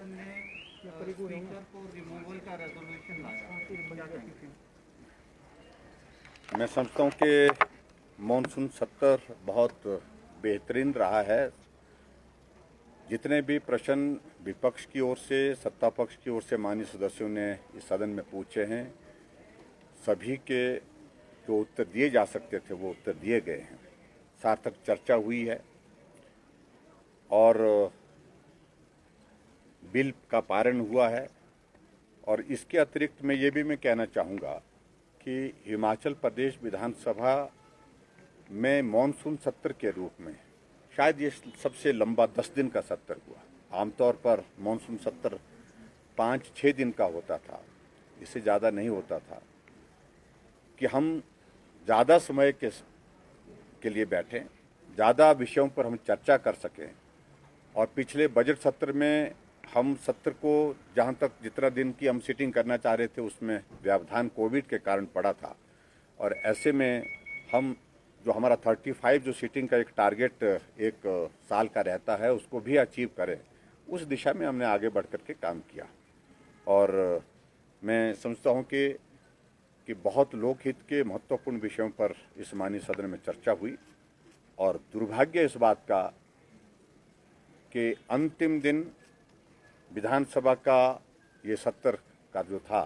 सदन ने स्पीकर को रिमूवल का रेजोल्यूशन लाया। मैं समझता हूं कि मॉनसून सत्र बहुत बेहतरीन रहा है। जितने भी प्रश्न विपक्ष की ओर से सत्ता पक्ष की ओर से माननीय सदस्यों ने इस सदन में पूछे हैं, सभी के जो उत्तर दिए जा सकते थे वो उत्तर दिए गए हैं। सार्थक चर्चा हुई है और बिल का पारण हुआ है। और इसके अतिरिक्त मैं ये भी कहना चाहूँगा कि हिमाचल प्रदेश विधानसभा में मॉनसून सत्र के रूप में शायद ये सबसे लंबा 10 दिन का सत्र हुआ। आमतौर पर मॉनसून सत्र 5-6 दिन का होता था, इससे ज़्यादा नहीं होता था कि हम ज़्यादा समय के लिए बैठें, ज़्यादा विषयों पर हम चर्चा कर सकें। और पिछले बजट सत्र में हम सत्र को जहाँ तक जितना दिन की हम सिटिंग करना चाह रहे थे उसमें व्यवधान कोविड के कारण पड़ा था। और ऐसे में हम जो हमारा 35 जो सिटिंग का एक टारगेट एक साल का रहता है उसको भी अचीव करें, उस दिशा में हमने आगे बढ़ कर के काम किया। और मैं समझता हूँ कि बहुत लोकहित के महत्वपूर्ण विषयों पर इस माननीय सदन में चर्चा हुई। और दुर्भाग्य इस बात का कि अंतिम दिन विधानसभा का ये सत्र का जो था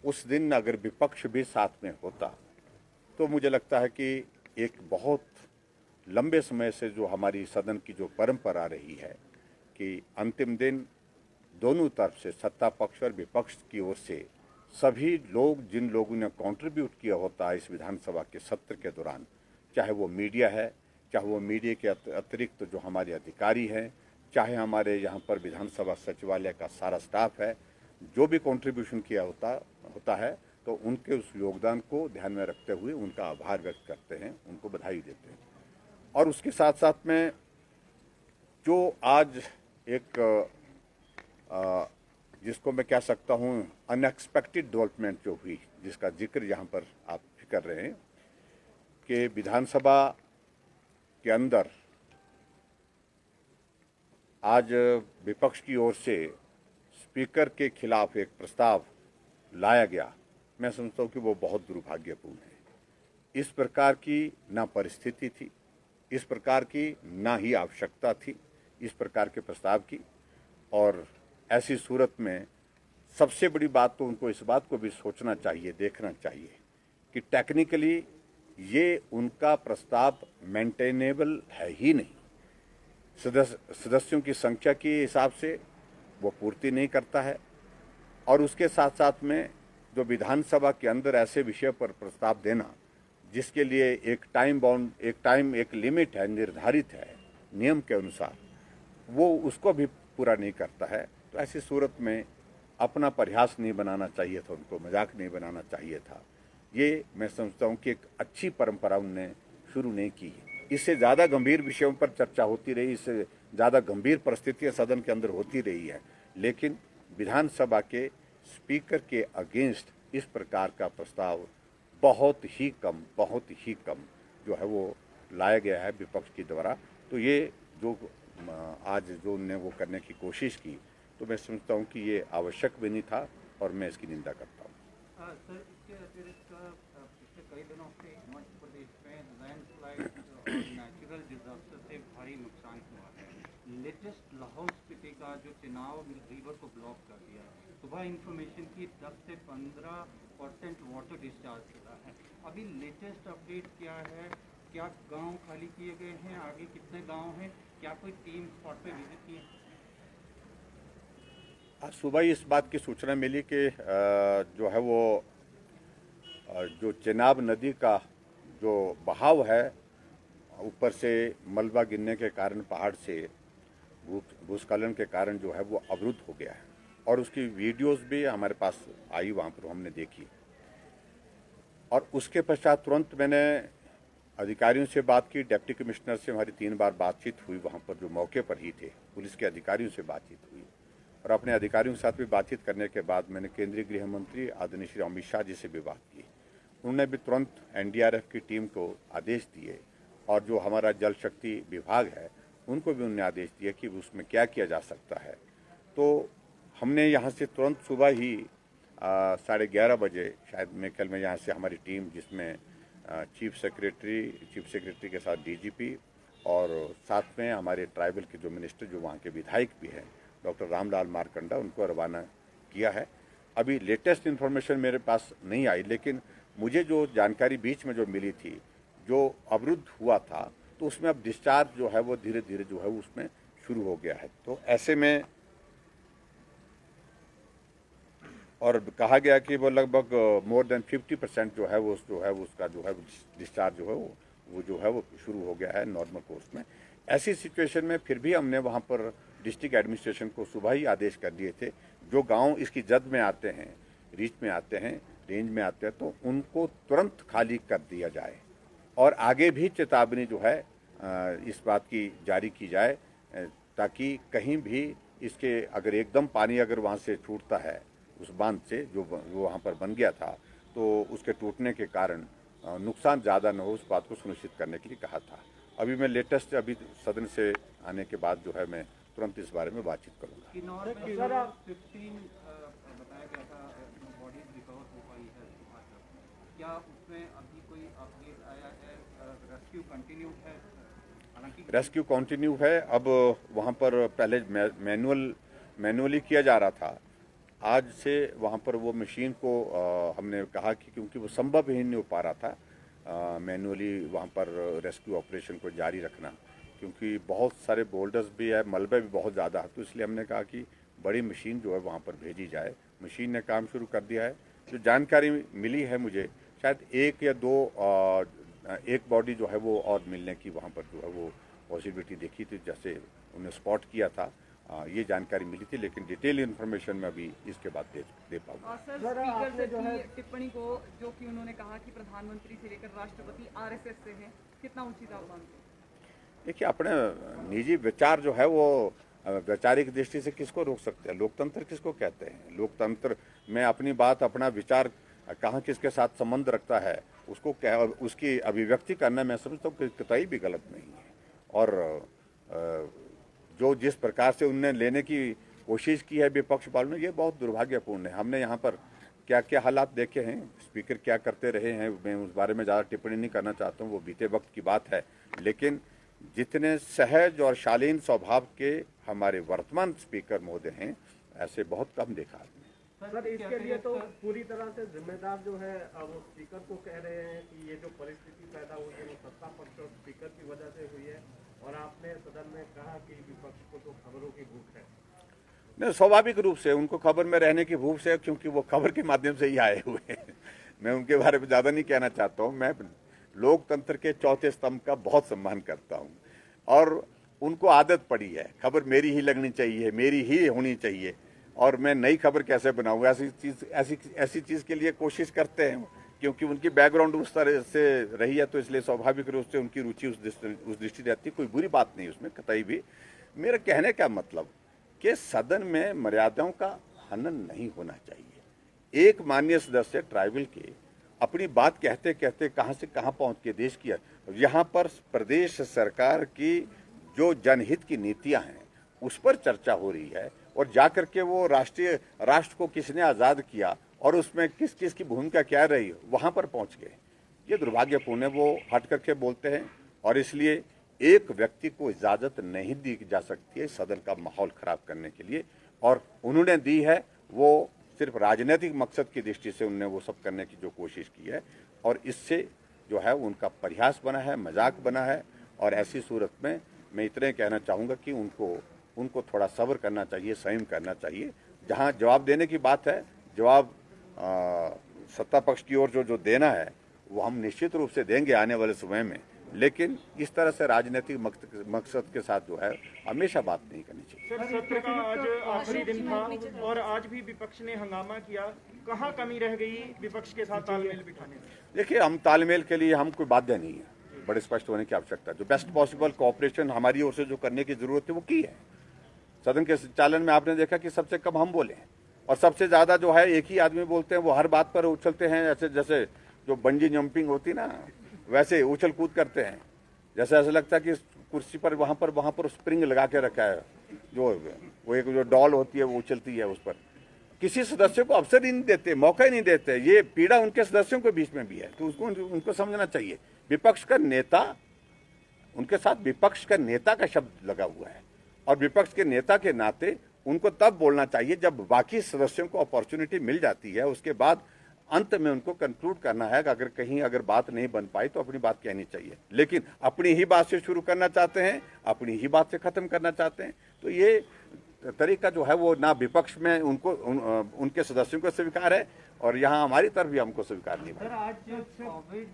उस दिन अगर विपक्ष भी साथ में होता तो मुझे लगता है कि एक बहुत लंबे समय से जो हमारी सदन की जो परंपरा रही है कि अंतिम दिन दोनों तरफ से सत्ता पक्ष और विपक्ष की ओर से सभी लोग जिन लोगों ने कंट्रीब्यूट किया होता है इस विधानसभा के सत्र के दौरान, चाहे वो मीडिया है, चाहे वो मीडिया के अतिरिक्त जो हमारे अधिकारी हैं, चाहे हमारे यहाँ पर विधानसभा सचिवालय का सारा स्टाफ है, जो भी कंट्रीब्यूशन किया होता है तो उनके उस योगदान को ध्यान में रखते हुए उनका आभार व्यक्त करते हैं, उनको बधाई देते हैं। और उसके साथ साथ में जो आज एक जिसको मैं कह सकता हूँ अनएक्सपेक्टेड डेवलपमेंट जो हुई, जिसका जिक्र यहाँ पर आप कर रहे हैं कि विधानसभा के अंदर आज विपक्ष की ओर से स्पीकर के खिलाफ एक प्रस्ताव लाया गया। मैं समझता हूँ कि वो बहुत दुर्भाग्यपूर्ण है। इस प्रकार की ना परिस्थिति थी, इस प्रकार की ना ही आवश्यकता थी इस प्रकार के प्रस्ताव की। और ऐसी सूरत में सबसे बड़ी बात तो उनको इस बात को भी सोचना चाहिए, देखना चाहिए कि टेक्निकली ये उनका प्रस्ताव मेंटेनेबल है ही नहीं। सदस्यों की संख्या के हिसाब से वो पूर्ति नहीं करता है। और उसके साथ साथ में जो विधानसभा के अंदर ऐसे विषय पर प्रस्ताव देना जिसके लिए एक टाइम एक लिमिट है, निर्धारित है नियम के अनुसार, वो उसको भी पूरा नहीं करता है। तो ऐसी सूरत में अपना प्रयास नहीं बनाना चाहिए था, उनको मजाक नहीं बनाना चाहिए था। ये मैं समझता हूँ कि एक अच्छी परंपरा उनने शुरू नहीं की। इससे ज़्यादा गंभीर विषयों पर चर्चा होती रही, इससे ज़्यादा गंभीर परिस्थितियाँ सदन के अंदर होती रही है, लेकिन विधानसभा के स्पीकर के अगेंस्ट इस प्रकार का प्रस्ताव बहुत ही कम जो है वो लाया गया है विपक्ष के द्वारा। तो ये जो आज जो उन्होंने वो करने की कोशिश की, तो मैं समझता हूँ कि ये आवश्यक भी नहीं था और मैं इसकी निंदा करता हूँ। सर, इसके अतिरिक्त पिछले कई दिनों से हिमाचल प्रदेश में लैंडस्लाइड और नेचुरल डिजास्टर से भारी नुकसान हुआ है। लेटेस्ट लाहौल स्पीति का जो चिनाव रिवर को ब्लॉक कर दिया है। सुबह इंफॉर्मेशन की 10 से 15% वाटर डिस्चार्ज हुआ है। अभी लेटेस्ट अपडेट क्या है? क्या गांव खाली किए गए हैं? आगे कितने गांव हैं? क्या कोई टीम स्पॉट पे विजिट की है? आज सुबह ही इस बात की सूचना मिली कि जो है वो जो चेनाब नदी का जो बहाव है ऊपर से मलबा गिरने के कारण पहाड़ से भूस्खलन के कारण जो है वो अवरुद्ध हो गया है। और उसकी वीडियोस भी हमारे पास आई, वहाँ पर हमने देखी। और उसके पश्चात तुरंत मैंने अधिकारियों से बात की, डिप्टी कमिश्नर से हमारी 3 बार बातचीत हुई, वहाँ पर जो मौके पर ही थे पुलिस के अधिकारियों से बातचीत हुई। और अपने अधिकारियों के साथ भी बातचीत करने के बाद मैंने केंद्रीय गृह मंत्री आदरणीय श्री अमित शाह जी से भी बात की। उन्होंने भी तुरंत एनडीआरएफ की टीम को आदेश दिए और जो हमारा जल शक्ति विभाग है उनको भी उन्होंने आदेश दिए कि उसमें क्या किया जा सकता है। तो हमने यहाँ से तुरंत सुबह ही 11:30 बजे शायद मेरे ख्याल में यहाँ से हमारी टीम, जिसमें चीफ सेक्रेटरी के साथ डीजीपी और साथ में हमारे ट्राइबल के जो मिनिस्टर जो वहाँ के विधायक भी हैं डॉक्टर रामलाल मारकंडा, उनको रवाना किया है। अभी लेटेस्ट इन्फॉर्मेशन मेरे पास नहीं आई, लेकिन मुझे जो जानकारी बीच में जो मिली थी, जो अवरुद्ध हुआ था, तो उसमें अब डिस्चार्ज जो है वो धीरे धीरे जो है उसमें शुरू हो गया है। तो ऐसे में और कहा गया कि वो लगभग मोर देन 50% जो है वो उसका जो है डिस्चार्ज जो है वो जो है वो शुरू हो गया है नॉर्मल कोर्स में। ऐसी सिचुएशन में फिर भी हमने वहाँ पर डिस्ट्रिक्ट एडमिनिस्ट्रेशन को सुबह ही आदेश कर दिए थे, जो गांव इसकी जद में आते हैं, रीच में आते हैं, रेंज में आते हैं, तो उनको तुरंत खाली कर दिया जाए और आगे भी चेतावनी जो है इस बात की जारी की जाए, ताकि कहीं भी इसके अगर एकदम पानी अगर वहाँ से छूटता है उस बांध से जो वहाँ पर बन गया था, तो उसके टूटने के कारण नुकसान ज़्यादा न हो, उस बात को सुनिश्चित करने के लिए कहा था। अभी मैं लेटेस्ट अभी सदन से आने के बाद जो है मैं तुरंत इस बारे में बातचीत करूँगा। किन्नौर में 15 बताया गया था बॉडीज रिकवर हो पाई है सुबह तक, क्या उसमें अभी कोई अपडेट आया है? रेस्क्यू कंटिन्यू है? हालांकि रेस्क्यू कंटिन्यू है। अब वहाँ पर पहले मैनुअली किया जा रहा था, आज से वहाँ पर वो मशीन को हमने कहा कि क्योंकि वो संभव ही नहीं हो पा रहा था मैनुअली वहाँ पर रेस्क्यू ऑपरेशन को जारी रखना, क्योंकि बहुत सारे बोल्डर्स भी है, मलबे भी बहुत ज़्यादा है, तो इसलिए हमने कहा कि बड़ी मशीन जो है वहाँ पर भेजी जाए। मशीन ने काम शुरू कर दिया है। जो जानकारी मिली है मुझे, शायद एक बॉडी जो है वो और मिलने की वहाँ पर जो है वो पॉसिबिलिटी देखी थी, जैसे उन्हें स्पॉट किया था। ये जानकारी मिली थी, लेकिन डिटेल इन्फॉर्मेशन में अभी इसके बाद दे पाऊंगा। सर, स्पीकर से की टिप्पणी को, जो कि उन्होंने कहा कि प्रधानमंत्री से लेकर राष्ट्रपति आरएसएस से हैं, कितना उचित मानते हैं? देखिए, अपने निजी विचार जो है वो वैचारिक दृष्टि से किसको रोक सकते हैं? लोकतंत्र किसको कहते हैं? लोकतंत्र में अपनी बात, अपना विचार कहाँ किसके साथ संबंध रखता है, उसको क्या उसकी अभिव्यक्ति करना मैं समझता हूँ कि कतई भी गलत नहीं है। और जो जिस प्रकार से उनने लेने की कोशिश की है विपक्ष वालों ने, ये बहुत दुर्भाग्यपूर्ण है। हमने यहाँ पर क्या क्या हालात देखे हैं, स्पीकर क्या करते रहे हैं, मैं उस बारे में ज़्यादा टिप्पणी नहीं करना चाहता हूँ, वो बीते वक्त की बात है। लेकिन जितने सहज और शालीन स्वभाव के हमारे वर्तमान स्पीकर महोदय हैं, ऐसे बहुत कम देखा आपने। सर, इसके लिए तो पूरी तरह से जिम्मेदार जो है वो स्पीकर को कह रहे हैं कि ये जो परिस्थिति पैदा हुई है वो सत्ता पक्ष और स्पीकर की वजह से हुई है, और आपने सदन में कहा कि विपक्ष को तो खबरों की भूख है। नहीं, स्वाभाविक रूप से उनको खबर में रहने की भूख से, क्योंकि वो खबर के माध्यम से ही आए हुए हैं। मैं उनके बारे में ज़्यादा नहीं कहना चाहता हूँ। मैं लोकतंत्र के चौथे स्तंभ का बहुत सम्मान करता हूँ, और उनको आदत पड़ी है खबर मेरी ही लगनी चाहिए, मेरी ही होनी चाहिए, और मैं नई खबर कैसे बनाऊँ, ऐसी चीज़ के लिए कोशिश करते हैं, क्योंकि उनकी बैकग्राउंड उस तरह से रही है, तो इसलिए स्वाभाविक रूप से उनकी रुचि उस दृष्टि रहती है। कोई बुरी बात नहीं उसमें कतई भी। मेरा कहने का मतलब कि सदन में मर्यादाओं का हनन नहीं होना चाहिए। एक माननीय सदस्य ट्राइबल के अपनी बात कहते कहते कहाँ से कहाँ पहुँच के देश की, यहाँ पर प्रदेश सरकार की जो जनहित की नीतियाँ हैं उस पर चर्चा हो रही है, और जाकर के वो राष्ट्र को किसने आज़ाद किया और उसमें किस किस की भूमिका क्या रही, वहाँ पर पहुँच गए। ये दुर्भाग्यपूर्ण है। वो हट करके बोलते हैं, और इसलिए एक व्यक्ति को इजाज़त नहीं दी जा सकती है सदन का माहौल खराब करने के लिए, और उन्होंने दी है वो सिर्फ राजनीतिक मकसद की दृष्टि से उन्होंने वो सब करने की जो कोशिश की है, और इससे जो है उनका परिहास बना है, मजाक बना है। और ऐसी सूरत में मैं इतना कहना चाहूँगा कि उनको थोड़ा सब्र करना चाहिए, संयम करना चाहिए। जहाँ जवाब देने की बात है, जवाब सत्ता पक्ष की ओर जो देना है वो हम निश्चित रूप से देंगे आने वाले समय में, लेकिन इस तरह से राजनीतिक मकसद के साथ जो है हमेशा बात नहीं करनी चाहिए। सर, सत्र का आज आखिरी दिन था और आज भी विपक्ष ने हंगामा किया, कहाँ कमी रह गई विपक्ष के साथ तालमेल बिठाने में? देखिए, हम तालमेल के लिए हम कोई बाध्य नहीं है, बड़े स्पष्ट होने की आवश्यकता। जो बेस्ट पॉसिबल कोऑपरेशन हमारी ओर से जो करने की जरूरत है वो की है। सदन के संचालन में आपने देखा कि सबसे कम हम बोले, और सबसे ज़्यादा जो है एक ही आदमी बोलते हैं, वो हर बात पर उछलते हैं, जैसे जो बंजी जंपिंग होती ना, वैसे उछल कूद करते हैं, जैसे ऐसा लगता है कि कुर्सी पर वहाँ पर स्प्रिंग लगा के रखा है। जो वो एक जो डॉल होती है वो उछलती है उस पर। किसी सदस्य को अवसर ही नहीं देते, मौका ही नहीं देते। ये पीड़ा उनके सदस्यों के बीच में भी है, तो उसको उनको समझना चाहिए। विपक्ष का नेता, उनके साथ विपक्ष का नेता का शब्द लगा हुआ है, और विपक्ष के नेता के नाते उनको तब बोलना चाहिए जब बाकी सदस्यों को अपॉर्चुनिटी मिल जाती है। उसके बाद अंत में उनको कंक्लूड करना है कि अगर कहीं अगर बात नहीं बन पाई तो अपनी बात कहनी चाहिए। लेकिन अपनी ही बात से शुरू करना चाहते हैं, अपनी ही बात से खत्म करना चाहते हैं, तो ये तरीका जो है वो ना विपक्ष में उनके सदस्यों को स्वीकार है, और यहाँ हमारी तरफ भी हमको स्वीकार नहीं है। सर, आज जो कोविड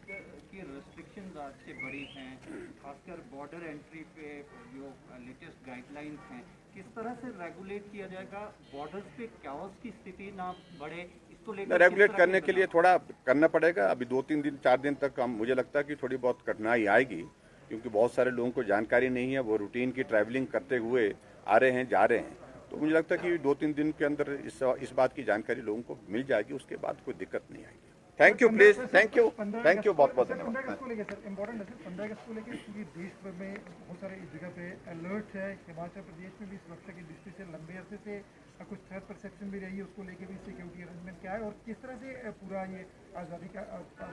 की रेस्ट्रिक्शंस आज से बड़ी हैं, खासकर बॉर्डर एंट्री पे जो लेटेस्ट गाइडलाइंस हैं, किस तरह से रेगुलेट किया जाएगा, बॉर्डर्स पे कैओस की स्थिति ना बढ़े, इसको लेकर रेगुलेट करने के लिए थोड़ा करना पड़ेगा। अभी 2-3 दिन 4 दिन तक मुझे लगता है कि थोड़ी बहुत कठिनाई आएगी, क्योंकि बहुत सारे लोगों को जानकारी नहीं है, वो रूटीन की ट्रैवलिंग करते हुए आ रहे हैं, जा रहे हैं। तो मुझे लगता है कि 2-3 दिन के अंदर इस बात की जानकारी लोगों को मिल जाएगी, उसके बाद कोई दिक्कत नहीं आएगी। Thank you, please, thank you, बहुत बहुत धन्यवाद। 15 अगस्त को लेकर सर इम्पोर्टेंट है सर, 15 अगस्त को लेकर क्योंकि देश भर में बहुत सारे इस जगह पे अलर्ट है। हिमाचल प्रदेश में भी सुरक्षा की दृष्टि से लंबे अरसे से कुछ थ्रेट परसेप्शन भी रही है, उसको लेकर भी सिक्योरिटी अरेंजमेंट क्या है और किस तरह से पूरा ये आज़ादी का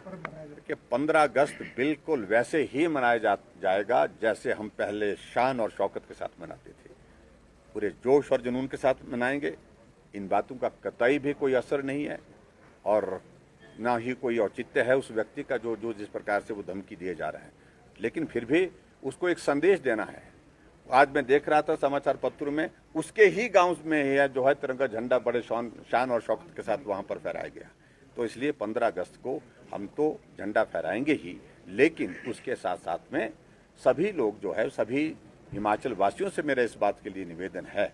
पर्व मनाया जाए? कि 15 अगस्त बिल्कुल वैसे ही मनाया जाएगा जैसे हम पहले शान और शौकत के साथ मनाते थे। पूरे जोश और जुनून के साथ मनाएंगे। इन बातों का कतई भी कोई असर नहीं है, और ना ही कोई औचित्य है उस व्यक्ति का जो जिस प्रकार से वो धमकी दिए जा रहे हैं। लेकिन फिर भी उसको एक संदेश देना है। आज मैं देख रहा था समाचार पत्रों में, उसके ही गांव में है जो है तिरंगा झंडा बड़े शान और शौकत के साथ वहां पर फहराया गया। तो इसलिए 15 अगस्त को हम तो झंडा फहराएंगे ही, लेकिन उसके साथ साथ में सभी लोग जो है, सभी हिमाचल वासियों से मेरा इस बात के लिए निवेदन है,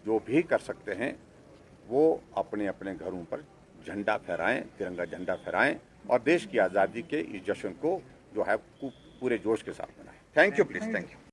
जो भी कर सकते हैं वो अपने अपने घरों पर झंडा फहराएं, तिरंगा झंडा फहराएं, और देश की आज़ादी के इस जश्न को जो है पूरे जोश के साथ मनाएं। Thank you, please, thank you.